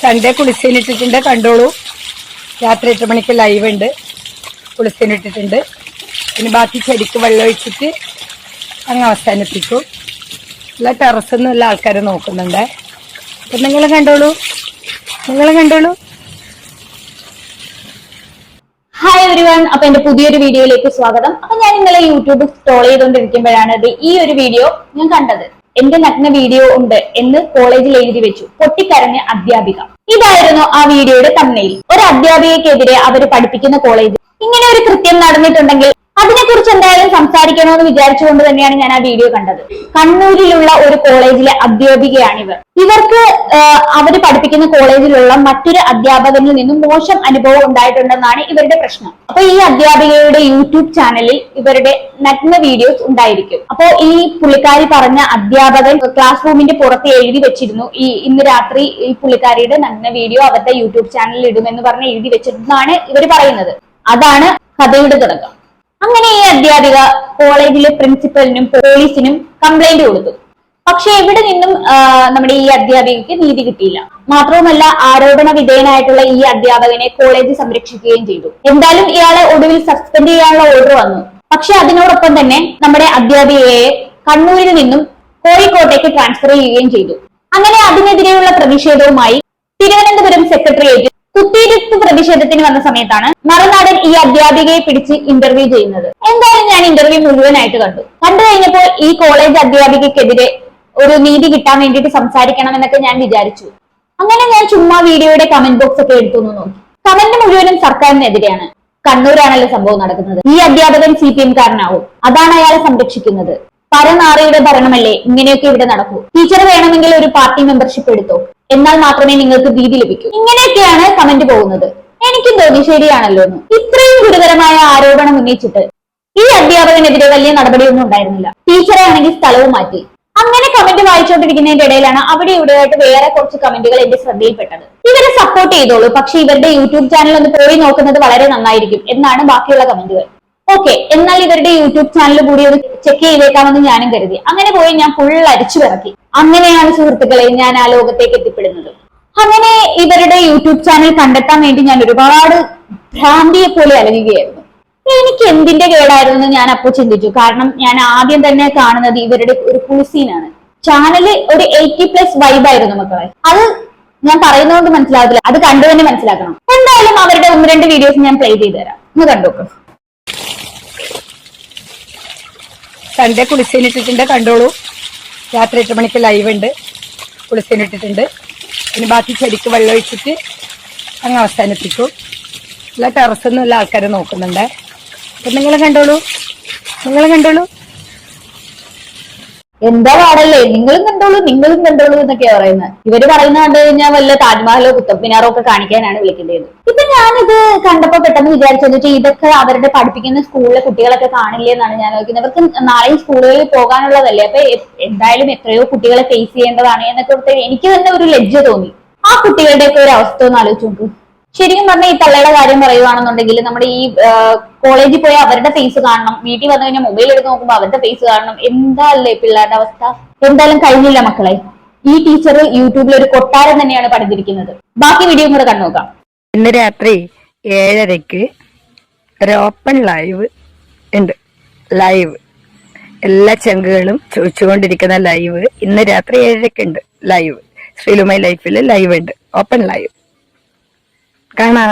Sunday കുളിസീനിട്ടിട്ടുണ്ട്, കണ്ടോളൂ. രാത്രി 8 മണിക്ക് ലൈവ് ഉണ്ട്. കുളിസീനിട്ടിട്ടുണ്ട്. ഇനി ബാക്കി ചെടിക്ക് വെള്ളം ഒഴിച്ചിട്ട് അങ്ങ് അവസാനിപ്പിക്കും. എല്ലാ ടെറസൊന്നും എല്ലാ ആൾക്കാരെ നോക്കുന്നുണ്ട്. അപ്പം നിങ്ങൾ കണ്ടോളൂ. ഹായ് എവരിവൺ, അപ്പൊ എന്റെ പുതിയൊരു വീഡിയോയിലേക്ക് സ്വാഗതം. അപ്പൊ ഞാൻ ഇന്നലെ യൂട്യൂബ് സ്ക്രോൾ ചെയ്തുകൊണ്ടിരിക്കുമ്പോഴാണ് ഈ ഒരു വീഡിയോ ഞാൻ കണ്ടത്. എന്റെ നഗ്ന വീഡിയോ ഉണ്ട് എന്ന് കോളേജിൽ എഴുതി വെച്ചു, പൊട്ടിക്കരഞ്ഞ അധ്യാപിക. ഇതായിരുന്നു ആ വീഡിയോയുടെ തമ്മിൽ. ഒരു അധ്യാപികക്കെതിരെ അവർ പഠിപ്പിക്കുന്ന കോളേജിൽ ഇങ്ങനെ ഒരു കൃത്യം നടന്നിട്ടുണ്ടെങ്കിൽ അതിനെക്കുറിച്ച് എന്തായാലും സംസാരിക്കണമെന്ന് വിചാരിച്ചുകൊണ്ട് തന്നെയാണ് ഞാൻ ആ വീഡിയോ കണ്ടത്. കണ്ണൂരിലുള്ള ഒരു കോളേജിലെ അധ്യാപികയാണിവർ. ഇവർക്ക് അവര് പഠിപ്പിക്കുന്ന കോളേജിലുള്ള മറ്റൊരു അധ്യാപകനിൽ നിന്നും മോശം അനുഭവം ഉണ്ടായിട്ടുണ്ടെന്നാണ് ഇവരുടെ പ്രശ്നം. അപ്പൊ ഈ അധ്യാപികയുടെ യൂട്യൂബ് ചാനലിൽ ഇവരുടെ നഗ്ന വീഡിയോസ് ഉണ്ടായിരിക്കും. അപ്പോ ഈ പുള്ളിക്കാരി പറഞ്ഞ അധ്യാപകൻ ക്ലാസ് റൂമിന്റെ പുറത്ത് എഴുതി വെച്ചിരുന്നു, ഇന്ന് രാത്രി ഈ പുള്ളിക്കാരിയുടെ നഗ്ന വീഡിയോ അവരുടെ യൂട്യൂബ് ചാനലിൽ ഇടുമെന്ന് പറഞ്ഞ് എഴുതി വെച്ചിരുന്നാണ് ഇവർ പറയുന്നത്. അതാണ് കഥയുടെ തുടക്കം. അങ്ങനെ ഈ അധ്യാപിക കോളേജിലെ പ്രിൻസിപ്പലിനും പോലീസിനും കംപ്ലൈന്റ് കൊടുത്തു. പക്ഷെ ഇവിടെ നിന്നും നമ്മുടെ ഈ അധ്യാപികയ്ക്ക് നീതി കിട്ടിയില്ല. മാത്രവുമല്ല, ആരോപണ വിധേയനായിട്ടുള്ള ഈ അധ്യാപകനെ കോളേജ് സംരക്ഷിക്കുകയും ചെയ്തു. എന്തായാലും ഇയാളെ ഒടുവിൽ സസ്പെൻഡ് ചെയ്യാനുള്ള ഓർഡർ വന്നു. പക്ഷെ അതിനോടൊപ്പം തന്നെ നമ്മുടെ അധ്യാപികയെ കണ്ണൂരിൽ നിന്നും കോഴിക്കോട്ടേക്ക് ട്രാൻസ്ഫർ ചെയ്യുകയും ചെയ്തു. അങ്ങനെ അതിനെതിരെയുള്ള പ്രതിഷേധവുമായി തിരുവനന്തപുരം സെക്രട്ടേറിയറ്റിൽ കുത്തിയിരിപ്പ് പ്രതിഷേധത്തിന് വന്ന സമയത്താണ് മറുനാടൻ ഈ അധ്യാപികയെ പിടിച്ച് ഇന്റർവ്യൂ ചെയ്യുന്നത്. എന്തായാലും ഞാൻ ഇന്റർവ്യൂ മുഴുവനായിട്ട് കണ്ടു കഴിഞ്ഞപ്പോൾ ഈ കോളേജ് അധ്യാപികക്കെതിരെ ഒരു നീതി കിട്ടാൻ വേണ്ടിയിട്ട് സംസാരിക്കണം എന്നൊക്കെ ഞാൻ വിചാരിച്ചു. അങ്ങനെ ഞാൻ ചുമ്മാ വീഡിയോയുടെ കമന്റ് ബോക്സ് ഒക്കെ എടുത്തു നോക്കി. കമന്റ് മുഴുവനും സർക്കാരിനെതിരെയാണ്. കണ്ണൂരാണല്ലോ സംഭവം നടക്കുന്നത്. ഈ അധ്യാപകൻ CPM കാരനാവും, അതാണ് അയാളെ സംരക്ഷിക്കുന്നത്. പരനാറിയുടെ ഭരണമല്ലേ, ഇങ്ങനെയൊക്കെ ഇവിടെ നടക്കൂ. ടീച്ചർ വേണമെങ്കിൽ ഒരു പാർട്ടി മെമ്പർഷിപ്പ് എടുത്തോ, എന്നാൽ മാത്രമേ നിങ്ങൾക്ക് നീതി ലഭിക്കൂ. ഇങ്ങനെയൊക്കെയാണ് കമന്റ് പോകുന്നത്. എനിക്കും തോന്നി ശരിയാണല്ലോ എന്ന്. ഇത്രയും ഗുരുതരമായ ആരോപണം ഉന്നയിച്ചിട്ട് ഈ അധ്യാപകനെതിരെ വലിയ നടപടിയൊന്നും ഉണ്ടായിരുന്നില്ല. ടീച്ചറെ ആണെങ്കിൽ സ്ഥലവും മാറ്റി. അങ്ങനെ കമന്റ് വായിച്ചുകൊണ്ടിരിക്കുന്നതിന്റെ ഇടയിലാണ് അവിടെ ഇവിടെയായിട്ട് വേറെ കുറച്ച് കമന്റുകൾ എന്റെ ശ്രദ്ധയിൽപ്പെട്ടത്. ഇവരെ സപ്പോർട്ട് ചെയ്തോളൂ, പക്ഷെ ഇവരുടെ യൂട്യൂബ് ചാനൽ ഒന്ന് പോയി നോക്കുന്നത് വളരെ നന്നായിരിക്കും എന്നാണ് ബാക്കിയുള്ള കമന്റുകൾ. ഓക്കെ, എന്നാൽ ഇവരുടെ യൂട്യൂബ് ചാനൽ കൂടി ഒന്ന് ചെക്ക് ചെയ്തേക്കാമെന്ന് ഞാനും കരുതി. അങ്ങനെ പോയി ഞാൻ ഫുൾ അരിച്ചു പിറക്കി. അങ്ങനെയാണ് സുഹൃത്തുക്കളെ ഞാൻ ആ ലോകത്തേക്ക് എത്തിപ്പെടുന്നത്. അങ്ങനെ ഇവരുടെ യൂട്യൂബ് ചാനൽ കണ്ടെത്താൻ വേണ്ടി ഞാൻ ഒരുപാട് ഭ്രാന്തിയെ പോലെ അലയുകയായിരുന്നു. എനിക്ക് എന്തിന്റെ കേടായിരുന്നു ഞാൻ അപ്പോൾ ചിന്തിച്ചു. കാരണം ഞാൻ ആദ്യം തന്നെ കാണുന്നത് ഇവരുടെ ഒരു കുളിസീനാണ്. ചാനല് ഒരു 80+ വൈബായിരുന്നു മക്കളെ. അത് ഞാൻ പറയുന്നതുകൊണ്ട് മനസ്സിലാകത്തില്ല, അത് കണ്ടു തന്നെ മനസ്സിലാക്കണം. എന്തായാലും അവരുടെ 1-2 വീഡിയോസ് ഞാൻ പ്ലേ ചെയ്ത് തരാം, ഒന്ന് കണ്ടോക്കൂ. സൺഡേ കുളിസീനിട്ടിട്ടുണ്ട്, കണ്ടോളൂ. രാത്രി 8 മണിക്ക് ലൈവ് ഉണ്ട്. കുളിസീനിട്ടിട്ടുണ്ട്. ഇനി ബാക്കി ചെടിക്ക് വെള്ളം ഒഴിച്ചിട്ട് അങ്ങ് അവസാനിപ്പിക്കും. എല്ലാ ടെറസൊന്നും എല്ലാ ആൾക്കാരെ നോക്കുന്നുണ്ട്. അപ്പം നിങ്ങൾ കണ്ടോളൂ. എന്താ പാടല്ലേ, നിങ്ങളും കണ്ടോളൂ എന്നൊക്കെയാ പറയുന്നത്. ഇവര് പറയുന്നത് കണ്ടു കഴിഞ്ഞാൽ വല്ല താജ്മഹലോ കുത്തബ് മിനാറോ ഒക്കെ കാണിക്കാനാണ് വിളിക്കേണ്ടത്. ഇപ്പൊ ഞാനിത് കണ്ടപ്പോ പെട്ടെന്ന് വിചാരിച്ചത് ഇതൊക്കെ അവരുടെ പഠിപ്പിക്കുന്ന സ്കൂളിലെ കുട്ടികളൊക്കെ കാണില്ലേ എന്നാണ് ഞാൻ നോക്കുന്നത്. ഇവർക്ക് നാളെയും സ്കൂളുകളിൽ പോകാനുള്ളതല്ലേ. അപ്പൊ എന്തായാലും എത്രയോ കുട്ടികളെ ഫേസ് ചെയ്യേണ്ടതാണ് എന്നൊക്കെ എനിക്ക് തന്നെ ഒരു ലജ്ജ തോന്നി. ആ കുട്ടികളുടെയൊക്കെ ഒരു അവസ്ഥ ഒന്ന് ആലോചിച്ച് നോക്ക്. ശരിക്കും പറഞ്ഞാൽ ഈ തള്ളയുടെ കാര്യം പറയുവാണെന്നുണ്ടെങ്കിൽ നമ്മുടെ ഈ കോളേജിൽ പോയി അവരുടെ ഫേസ് കാണണം, വീട്ടിൽ വന്നു കഴിഞ്ഞാൽ മൊബൈൽ എടുത്ത് നോക്കുമ്പോൾ അവരുടെ ഫേസ് കാണണം. എന്താ അല്ലേ പിള്ളേരുടെ അവസ്ഥ. എന്തായാലും കഴിഞ്ഞില്ല മക്കളെ. ഈ ടീച്ചർ യൂട്യൂബിൽ ഒരു കൊട്ടാരം തന്നെയാണ് പണിതിരിക്കുന്നത്. ബാക്കി വീഡിയോ കൂടെ കണ്ടു നോക്കാം. ഇന്ന് രാത്രി 7:30 ഒരു ഓപ്പൺ ലൈവ് ഉണ്ട്. ലൈവ് എല്ലാ ചങ്കുകളും ചോദിച്ചുകൊണ്ടിരിക്കുന്ന ലൈവ് ഇന്ന് രാത്രി 7:30 ഉണ്ട്. ലൈവ് ശ്രീലുമൈ ലൈഫിൽ ലൈവ് ഉണ്ട്, ഓപ്പൺ ലൈവ് കാണാ.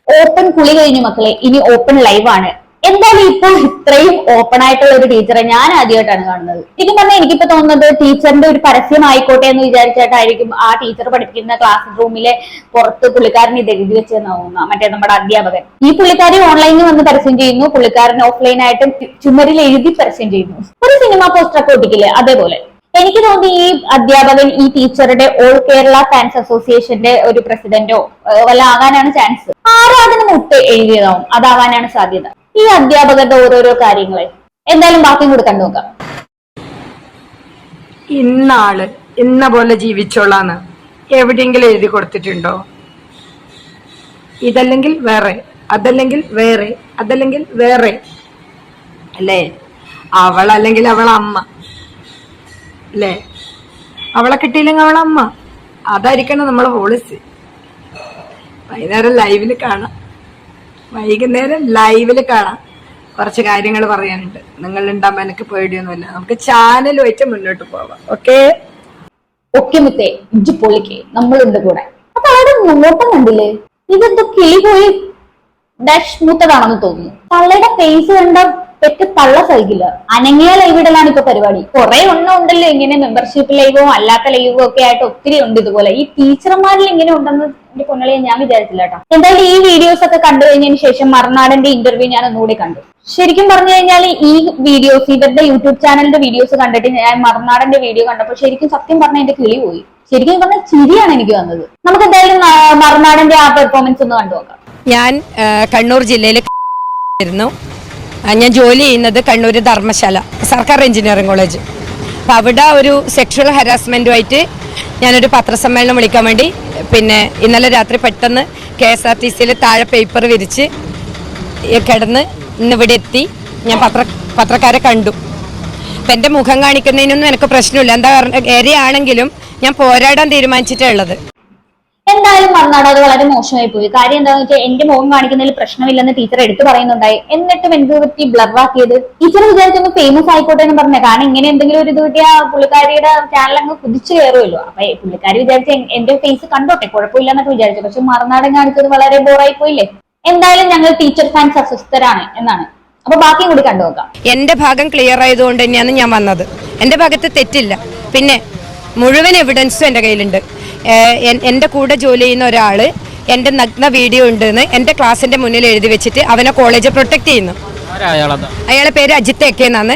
ഓപ്പൺ കുളി കഴിഞ്ഞു മക്കളെ, ഇനി ഓപ്പൺ ലൈവ് ആണ്. എന്തായാലും ഇപ്പോൾ ഇത്രയും ഓപ്പൺ ആയിട്ടുള്ള ഒരു ടീച്ചറെ ഞാൻ ആദ്യമായിട്ടാണ് കാണുന്നത്. ശരിക്കും പറഞ്ഞാൽ എനിക്കിപ്പോ തോന്നുന്നത് ടീച്ചറിന്റെ ഒരു പരസ്യം ആയിക്കോട്ടെ എന്ന് വിചാരിച്ചിട്ടായിരിക്കും ആ ടീച്ചർ പഠിപ്പിക്കുന്ന ക്ലാസ് റൂമിലെ പുറത്ത് പുള്ളിക്കാരൻ ഇത് എഴുതി വെച്ചെന്നാവുന്ന മറ്റേ നമ്മുടെ അധ്യാപകൻ. ഈ പുള്ളിക്കാരി ഓൺലൈനിൽ വന്ന് പരസ്യം ചെയ്യുന്നു, പുള്ളിക്കാരൻ ഓഫ്ലൈൻ ആയിട്ട് ചുമരിൽ എഴുതി പരസ്യം ചെയ്യുന്നു. ഒരു സിനിമ പോസ്റ്റർ ഒക്കെ ഒട്ടിക്കില്ലേ, അതേപോലെ. എനിക്ക് തോന്നി ഈ അധ്യാപകൻ ഈ ടീച്ചറുടെ ഓൾ കേരള ഫാൻസ് അസോസിയേഷന്റെ ഒരു പ്രസിഡന്റോ വല്ല ആകാനാണ് ചാൻസ്. ആരാധന മുട്ട് എഴുതിയതാവും, അതാവാനാണ് സാധ്യത. ഈ അധ്യാപകരുടെ ഓരോരോ കാര്യങ്ങളെ എന്തായാലും ബാക്കിയും കൂടെ കണ്ടു നോക്കാം. ഇന്നാള് ഇന്ന പോലെ ജീവിച്ചോളാന്ന് എവിടെയെങ്കിലും എഴുതി കൊടുത്തിട്ടുണ്ടോ? ഇതല്ലെങ്കിൽ വേറെ, അതല്ലെങ്കിൽ വേറെ, അതല്ലെങ്കിൽ വേറെ അല്ലേ? അവളല്ലെങ്കിൽ അവളമ്മ അല്ലേ? അവളെ കിട്ടിയില്ലെങ്കിൽ അവളമ്മ, അതായിരിക്കണം നമ്മളെ പോളിസി. വൈകുന്നേരം ലൈവില് കാണാം. കുറച്ച് കാര്യങ്ങൾ പറയാനുണ്ട്. നിങ്ങൾ ഉണ്ടാകുമ്പോൾ എനിക്ക് പേടിയൊന്നുമില്ല. നമുക്ക് ചാനലുമായിട്ട് മുന്നോട്ട് പോവാം. ഓക്കെ മുത്തേ, ഇജ്ജ് പൊളിക്കേ, നമ്മളുണ്ട് കൂടെ. അപ്പൊ അവിടെ നോട്ടം കണ്ടില്ലേ, ഇതെന്തോ കിളി പോയി ഡാഷ് മൂത്തതാണെന്ന് തോന്നുന്നു. തള്ളയുടെ ഫേസ് കണ്ട പെറ്റ് തള്ള സഹിക്കില്ല. അനങ്ങിയ ലൈവിടലാണ് ഇപ്പൊ പരിപാടി. കുറെ ഉണ്ടല്ലോ ഇങ്ങനെ മെമ്പർഷിപ്പ് ലൈവോ അല്ലാത്ത ലൈവോ ഒക്കെ ആയിട്ട് ഒത്തിരി ഉണ്ട് ഇതുപോലെ. ഈ ടീച്ചർമാരിൽ ഇങ്ങനെ ഉണ്ടെന്ന് എന്റെ പൊന്നളിയെ ഞാൻ വിചാരിച്ചില്ല കേട്ടോ. എന്തായാലും ഈ വീഡിയോസ് ഒക്കെ കണ്ടു കഴിഞ്ഞതിന് ശേഷം മറുനാടന്റെ ഇന്റർവ്യൂ ഞാൻ ഒന്നുകൂടി കണ്ടു. ശരിക്കും പറഞ്ഞു കഴിഞ്ഞാൽ ഈ വീഡിയോസ്, ഇവരുടെ യൂട്യൂബ് ചാനലിന്റെ വീഡിയോസ് കണ്ടിട്ട് ഞാൻ മറുനാടന്റെ വീഡിയോ കണ്ടപ്പോൾ ശരിക്കും സത്യം പറഞ്ഞാൽ എന്റെ കിളി പോയി. ശരിക്കും പറഞ്ഞാൽ ചിരിയാണ് എനിക്ക് വന്നത്. നമുക്ക് എന്തായാലും മറുനാടന്റെ ആ പെർഫോമൻസ് ഒന്ന് കണ്ടു നോക്കാം. ഞാൻ കണ്ണൂർ ജില്ലയിൽ ഞാൻ ജോലി ചെയ്യുന്നത് കണ്ണൂർ ധർമ്മശാല സർക്കാർ എഞ്ചിനീയറിംഗ് കോളേജ്. അപ്പം അവിടെ ഒരു സെക്ഷൽ ഹരാസ്മെൻറ്റുമായിട്ട് ഞാനൊരു പത്രസമ്മേളനം വിളിക്കാൻ വേണ്ടി പിന്നെ ഇന്നലെ രാത്രി പെട്ടെന്ന് KSRTCയിൽ താഴെ പേപ്പർ വിരിച്ച് കിടന്ന് ഇന്നിവിടെ എത്തി. ഞാൻ പത്രക്കാരെ കണ്ടു. അപ്പം എൻ്റെ മുഖം കാണിക്കുന്നതിനൊന്നും എനിക്ക് പ്രശ്നമില്ല. എന്താ ഏരിയയാണെങ്കിലും ഞാൻ പോരാടാൻ തീരുമാനിച്ചിട്ടേ ഉള്ളത്. എന്തായാലും മറുനാട് അത് വളരെ മോശമായി പോയി. കാര്യം എന്താണെന്ന് വെച്ചാൽ എന്റെ മുഖം കാണിക്കുന്നതിൽ പ്രശ്നമില്ലെന്ന് ടീച്ചർ എടുത്തു പറയുന്നുണ്ടായി. എന്നിട്ടും എന്ത് പറ്റി ബ്ലറാക്കിയത്? ടീച്ചർ വിചാരിച്ചൊന്ന് ഫേമസ് ആയിക്കോട്ടെ എന്ന് പറഞ്ഞ, കാരണം ഇങ്ങനെ എന്തെങ്കിലും ഒരു ഇത് കിട്ടിയാ പുള്ളിക്കാരിയുടെ ചാനൽ അങ്ങ് കുതിച്ചു കയറുമല്ലോ. അപ്പൊ പുള്ളിക്കാരി വിചാരിച്ച എന്റെ ഫേസ് കണ്ടോട്ടെ, കുഴപ്പമില്ല എന്നൊക്കെ വിചാരിച്ചു. പക്ഷെ മറുനാടൻ കാണിച്ചത് വളരെ ബോറായി പോയില്ലേ. എന്തായാലും ഞങ്ങൾ ടീച്ചർ ഫാൻസ് അസ്വസ്ഥരാണ് എന്നാണ്. അപ്പൊ ബാക്കിയും കൂടി കണ്ടു നോക്കാം. എന്റെ ഭാഗം ക്ലിയർ ആയതുകൊണ്ട് തന്നെയാണ് ഞാൻ വന്നത്. എന്റെ ഭാഗത്ത് തെറ്റില്ല. പിന്നെ മുഴുവൻ എവിഡൻസും എൻ്റെ കയ്യിലുണ്ട്. എൻ്റെ കൂടെ ജോലി ചെയ്യുന്ന ഒരാൾ എൻ്റെ നഗ്ന വീഡിയോ ഉണ്ടെന്ന് എൻ്റെ ക്ലാസ്സിന്റെ മുന്നിൽ എഴുതി വെച്ചിട്ട് അവനെ കോളേജ് പ്രൊട്ടക്ട് ചെയ്യുന്നു. അയാളെ പേര് അജിത്ത് എക്കെ എന്നാണ്.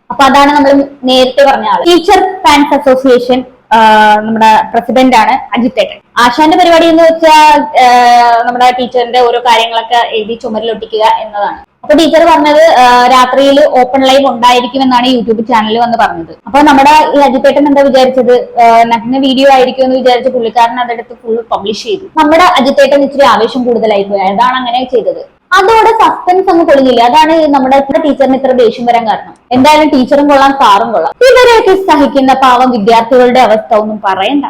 അപ്പൊ അതാണ് നമ്മൾ നേരത്തെ പറഞ്ഞ ആള്. ടീച്ചർ ഫാൻസ് അസോസിയേഷൻ നമ്മുടെ പ്രസിഡന്റ് ആണ് അജിത്ത് എക്കെ. ആശാന്റെ പരിപാടി എന്ന് വെച്ചാൽ നമ്മുടെ ടീച്ചറിന്റെ ഓരോ കാര്യങ്ങളൊക്കെ എഴുതി ചുമരിലൊട്ടിക്കുക എന്നതാണ്. അപ്പൊ ടീച്ചർ പറഞ്ഞത് രാത്രിയിൽ ഓപ്പൺ ലൈവ് ഉണ്ടായിരിക്കുമെന്നാണ് യൂട്യൂബ് ചാനലിൽ വന്ന് പറഞ്ഞത്. അപ്പൊ നമ്മുടെ ഈ അജിത്തേട്ടൻ എന്താ വിചാരിച്ചത്, നഗ്ന വീഡിയോ ആയിരിക്കും എന്ന് വിചാരിച്ച് പുള്ളിക്കാരൻ അതെടുത്ത് ഫുൾ പബ്ലിഷ് ചെയ്തു. നമ്മുടെ അജിത്തേട്ടൻ ഇച്ചിരി ആവേശം കൂടുതലായി പോയി. അതാണ് അങ്ങനെ ചെയ്തത്. അതോടെ സസ്പെൻസ് അങ്ങ് പൊളിഞ്ഞില്ല. അതാണ് നമ്മുടെ ടീച്ചറിന് ഇത്ര ദേഷ്യം വരാൻ കാരണം. എന്തായാലും ടീച്ചറും കൊള്ളാം, സാറും കൊള്ളാം. ഇവരെയൊക്കെ സഹിക്കുന്ന പാവം വിദ്യാർത്ഥികളുടെ അവസ്ഥ ഒന്നും പറയണ്ട.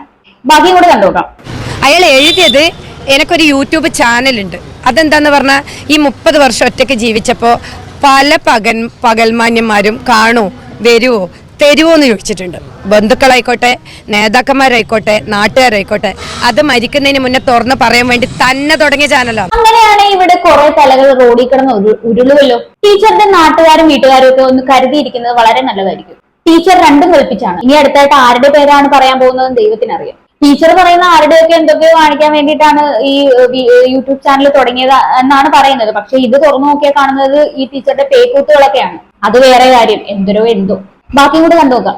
ബാക്കിയും കൂടെ കണ്ടോക്കാം. അയാൾ എഴുതിയത് എനിക്കൊരു യൂട്യൂബ് ചാനലുണ്ട്. അതെന്താന്ന് പറഞ്ഞാൽ ഈ 30 വർഷം ഒറ്റയ്ക്ക് ജീവിച്ചപ്പോൾ പല പകൽമാന്യന്മാരും കാണുമോ, വരുവോ, തരുവോ എന്ന് ചോദിച്ചിട്ടുണ്ട്. ബന്ധുക്കളായിക്കോട്ടെ, നേതാക്കന്മാരായിക്കോട്ടെ, നാട്ടുകാരായിക്കോട്ടെ, അത് മരിക്കുന്നതിന് മുന്നേ തുറന്ന് പറയാൻ വേണ്ടി തന്നെ തുടങ്ങിയ ചാനലാണ്. അങ്ങനെയാണ് ഇവിടെ കുറെ തലകൾ റോഡിൽ കിടന്ന് ഉരുളുവല്ലോ. ടീച്ചറുടെ നാട്ടുകാരും വീട്ടുകാരും ഒക്കെ ഒന്ന് കരുതിയിരിക്കുന്നത് വളരെ നല്ലതായിരിക്കും. ടീച്ചർ രണ്ടും കൽപ്പിച്ചാണ്. ഇനി അടുത്തായിട്ട് ആരുടെ പേരാണ് പറയാൻ പോകുന്നത് ദൈവത്തിനറിയാം. ടീച്ചർ പറയുന്ന ആരുടെയൊക്കെ എന്തൊക്കെയോ കാണിക്കാൻ വേണ്ടിയിട്ടാണ് ഈ യൂട്യൂബ് ചാനൽ തുടങ്ങിയത് എന്നാണ് പറയുന്നത്. പക്ഷെ ഇത് തുറന്നു നോക്കിയാൽ കാണുന്നത് ഈ ടീച്ചറുടെ പേക്കൂത്തുകളൊക്കെയാണ്. അത് വേറെ കാര്യം, എന്തോ. ബാക്കിയും കൂടെ കണ്ടുനോക്കാം.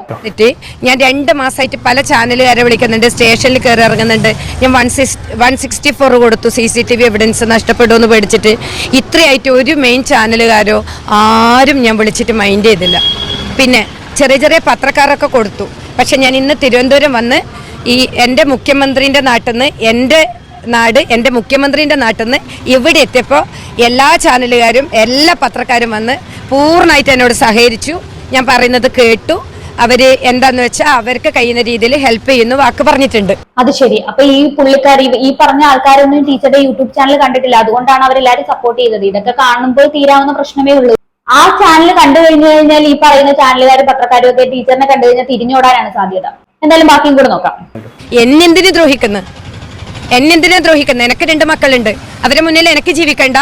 ഞാൻ 2 മാസമായിട്ട് പല ചാനലുകാരെ വിളിക്കുന്നുണ്ട്, സ്റ്റേഷനിൽ കയറി ഇറങ്ങുന്നുണ്ട്. ഞാൻ 164 കൊടുത്തു, CCTV എവിഡൻസ് നഷ്ടപ്പെടുമെന്ന് പേടിച്ചിട്ട്. ഇത്രയായിട്ട് ഒരു മെയിൻ ചാനലുകാരോ ആരും ഞാൻ വിളിച്ചിട്ട് മൈൻഡ് ചെയ്തില്ല. പിന്നെ ചെറിയ പത്രക്കാരൊക്കെ കൊടുത്തു. പക്ഷെ ഞാൻ ഇന്ന് തിരുവനന്തപുരം വന്ന് ഈ എൻ്റെ മുഖ്യമന്ത്രിൻ്റെ നാട്ടിൽ നിന്ന് എൻ്റെ മുഖ്യമന്ത്രിൻ്റെ നാട്ടിൽ നിന്ന് ഇവിടെ എത്തിയപ്പോൾ എല്ലാ ചാനലുകാരും എല്ലാ പത്രക്കാരും വന്ന് പൂർണ്ണമായിട്ട് എന്നോട് സഹകരിച്ചു. ഞാൻ പറയുന്നത് കേട്ടു. അവര് എന്താന്ന് വെച്ചാൽ അവർക്ക് കഴിയുന്ന രീതിയിൽ ഹെൽപ്പ് ചെയ്യുന്നു വാക്ക് പറഞ്ഞിട്ടുണ്ട്. അത് ശരി. അപ്പൊ ഈ പുള്ളിക്കാരി ഈ പറഞ്ഞ ആൾക്കാരൊന്നും ടീച്ചറുടെ യൂട്യൂബ് ചാനൽ കണ്ടിട്ടില്ല. അതുകൊണ്ടാണ് അവരെല്ലാരും സപ്പോർട്ട് ചെയ്തത്. ഇതൊക്കെ കാണുമ്പോൾ തീരാവുന്ന പ്രശ്നമേ ഉള്ളൂ. ആ ചാനൽ കണ്ടു കഴിഞ്ഞു കഴിഞ്ഞാൽ ഈ പറയുന്ന ചാനലുകാരും പത്രക്കാരും ഒക്കെ ടീച്ചറിനെ കണ്ടു കഴിഞ്ഞാൽ തിരിഞ്ഞോടാനാണ് സാധ്യത. എന്തായാലും ബാക്കിയും കൂടെ നോക്കാം. എന്നെന്തിനു ദ്രോഹിക്കുന്നു? എനിക്ക് 2 മക്കളുണ്ട്. അവരെ മുന്നിൽ എനിക്ക് ജീവിക്കണ്ട?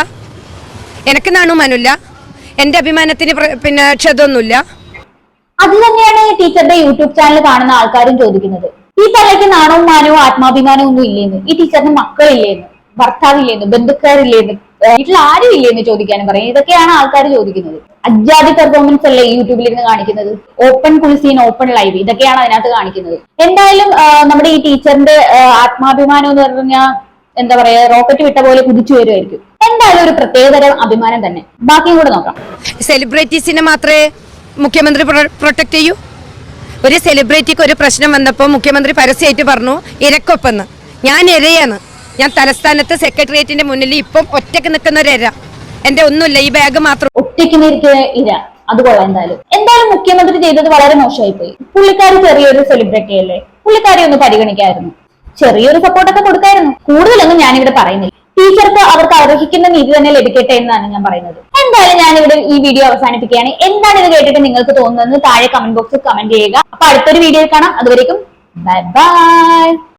എനിക്ക് നാണുമാനില്ല? എന്റെ അഭിമാനത്തിന് പിന്നെ ക്ഷതമൊന്നുമില്ല. അത് തന്നെയാണ് ടീച്ചറുടെ യൂട്യൂബ് ചാനൽ കാണുന്ന ആൾക്കാരും ചോദിക്കുന്നത്. ഈ തലയ്ക്ക് നാണവും മാനവും ആത്മാഭിമാനവും ഒന്നും ഇല്ലേന്ന്, ഈ ടീച്ചറിന് മക്കളില്ലേന്ന്, ഭർത്താവില്ലേന്ന്, ബന്ധുക്കാരില്ലേന്ന്, വീട്ടിൽ ആരും ഇല്ലേന്ന് ചോദിക്കാനും പറയും. ഇതൊക്കെയാണ് ആൾക്കാർ ചോദിക്കുന്നത്. അജാതി പെർഫോമൻസ് അല്ലേ യൂട്യൂബിൽ ഇരുന്ന് കാണിക്കുന്നത്? ഓപ്പൺ കുളിസീൻ, ഓപ്പൺ ലൈവ്, ഇതൊക്കെയാണ് അതിനകത്ത് കാണിക്കുന്നത്. എന്തായാലും നമ്മുടെ ഈ ടീച്ചറിന്റെ ആത്മാഭിമാനം എന്ന് പറഞ്ഞാൽ എന്താ പറയാ, റോക്കറ്റ് വിട്ട പോലെ കുതിച്ചു വരുമായിരിക്കും. എന്തായാലും ഒരു പ്രത്യേകതരം അഭിമാനം തന്നെ. ബാക്കിയും കൂടെ നോക്കാം. സെലിബ്രിറ്റീസിനെ മാത്രമേ മുഖ്യമന്ത്രി പ്രൊട്ടക്ട് ചെയ്യൂ? ഒരു സെലിബ്രിറ്റിക്ക് ഒരു പ്രശ്നം വന്നപ്പോൾ മുഖ്യമന്ത്രി പരസ്യമായിട്ട് പറഞ്ഞു ഇരക്കൊപ്പെന്ന്. ഞാൻ ഇരയാണ്. ഞാൻ തലസ്ഥാനത്ത് സെക്രട്ടേറിയറ്റിന്റെ മുന്നിൽ ഇപ്പം ഒറ്റയ്ക്ക് നിൽക്കുന്ന ഒരു ഇര. എന്റെ ഒന്നുമില്ല, ഈ ബാഗ് മാത്രം. ഒറ്റയ്ക്ക് നിൽക്കുന്ന ഇര, അത് കൊള്ളാം. എന്തായാലും മുഖ്യമന്ത്രി ചെയ്തത് വളരെ മോശമായി പോയി. പുള്ളിക്കാരി ചെറിയൊരു സെലിബ്രിറ്റി അല്ലേ, പുള്ളിക്കാരി ഒന്ന് പരിഗണിക്കായിരുന്നു. ചെറിയൊരു സപ്പോർട്ടൊക്കെ കൊടുക്കായിരുന്നു. കൂടുതലൊന്നും ഞാനിവിടെ പറയുന്നില്ല. ടീച്ചർക്ക് അവർക്ക് അർഹിക്കുന്ന നീതി തന്നെ ലഭിക്കട്ടെ എന്നാണ് ഞാൻ പറയുന്നത്. എന്തായാലും ഞാനിവിടെ ഈ വീഡിയോ അവസാനിപ്പിക്കുകയാണ്. എന്താണ് ഇത് കേട്ടിട്ട് നിങ്ങൾക്ക് തോന്നുന്നത് താഴെ കമന്റ് ബോക്സിൽ കമന്റ് ചെയ്യുക. അപ്പൊ അടുത്തൊരു വീഡിയോയിൽ കാണാം. അതുവരേക്കും ബൈ ബൈ.